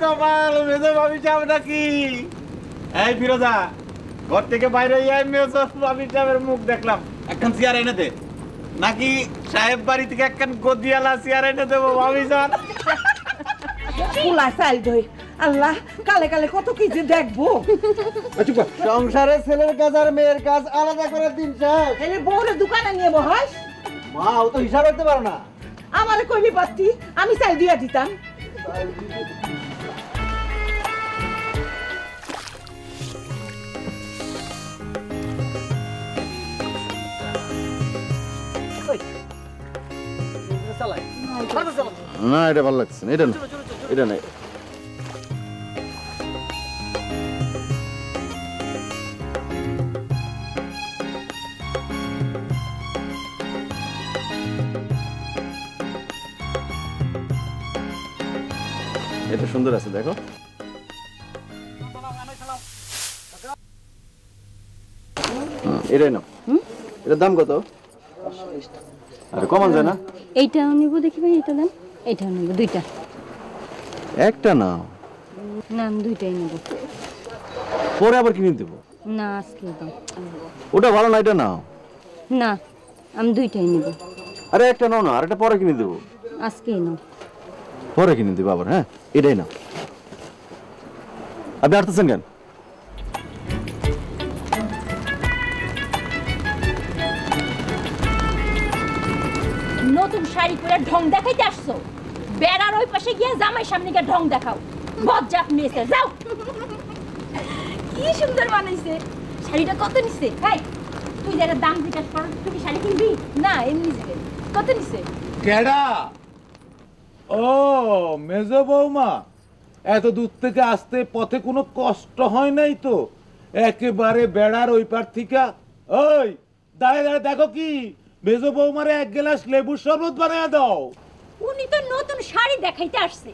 কপাল মেজো ভাবি সাহেব নাকি? এই ফিরোজা, ঘর থেকে বাইরে মেজো ভাবি সাহেবের মুখ দেখলাম। একখান চেয়ার এনে দে, নাকি সাহেব বাড়ি থেকে একখান গদিয়ালা চেয়ার এনে দেবো ভাবি সাহেব? কুলা চাল দই আল্লাহ, কালে কালে কত কিছু দেখবো। সংসারে ছেলের কাজ আর মেয়ের কাজ আলাদা করে দিন সাহেব। এলে বউরে দোকানে নিয়ে বহাস। মা ও তো হিসাব করতে পারো না। আমারে কইলি পারতি, আমি চাল দিয়া দিতাম। না এটা ভালো লাগছে না, এটা না, এটা নাই। এটা সুন্দর আছে দেখো। এটাই নাও। এটার দাম কত? আরে কমান যায় না? এইটাও নিব, দেখি ভাই এটা দেন। এইটাও নিব, দুইটা। একটা নাও না, আমি দুইটাই নিব। পরে আবার কিনে দেবো। না, আজকে দাও। ওটা ভালো না, এটা নাও। না, আমি দুইটাই নিব। আরে একটা নাও না, আর একটা পরে কিনে দেবো। আজকেই নাও। পরে কিনে দেবো আবার। হ্যাঁ এটাই নাও। আপনি আসতেছেন কেন? নতুন শাড়ি পরে ঢং দেখাইতে আসছো? বেড়ার ওই পাশে গিয়ে জামাই সামনে গিয়ে ঢং দেখাও। বজ্জাত মেয়েছে, যাও। কি সুন্দর বানাইছে। শাড়িটা কত নিছে? এই, তুই যারা দাম জিজ্ঞাসা কর, তুই কি শাড়ি কিনবি? না, এমনি যাবে। কত নিছে? কেডা? ও মেজো বৌমা, এত দূর থেকে আসতে পথে কোনো কষ্ট হয় নাই তো? একেবারে বেড়ার ওই পার থেকে। ওই দাঁড়ে দাঁড়ে দেখো কি, মেজো বৌমারে এক গ্লাস লেবুর শরবত বানিয়ে দাও। উনি তো নতুন শাড়ি দেখাইতে আসছে।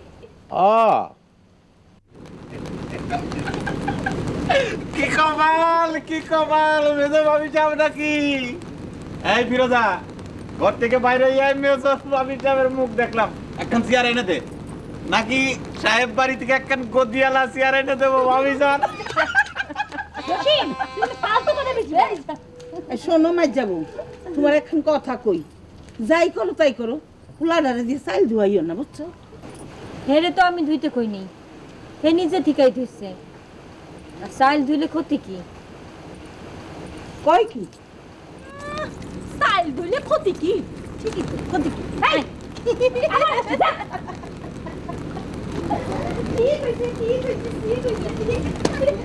কি কমাল, কি কমাল মেজো ভাবি সাহেব নাকি? এই ফিরোজা, ঘর থেকে বাইরে মেজো ভাবি সাহেবের মুখ দেখলাম। একখান চেয়ার এনে দে, নাকি সাহেব বাড়ি থেকে একখান গদিয়ালা চেয়ার এনে দেবো ভাবি সাহেব? জসিম, তুই ফালতু কথা বলছিস? শোনো মাই যাবো, তোমার এখন কথা কই, যাই করো তাই করো, পোলাডারে দিয়ে চাল ধুয়াইও না, বুঝছো? হেরে তো আমি ধুইতে কই নেই, হে নিজে ঠিকাই ধুইছে। আর চাইল ধুইলে ক্ষতি কি? কয় কি? সাইল ধুলে ক্ষতি কি? ঠিকই তো, ক্ষতি কি? এই, ঠিক হইছে, ঠিক হইছে, ঠিক হইছে।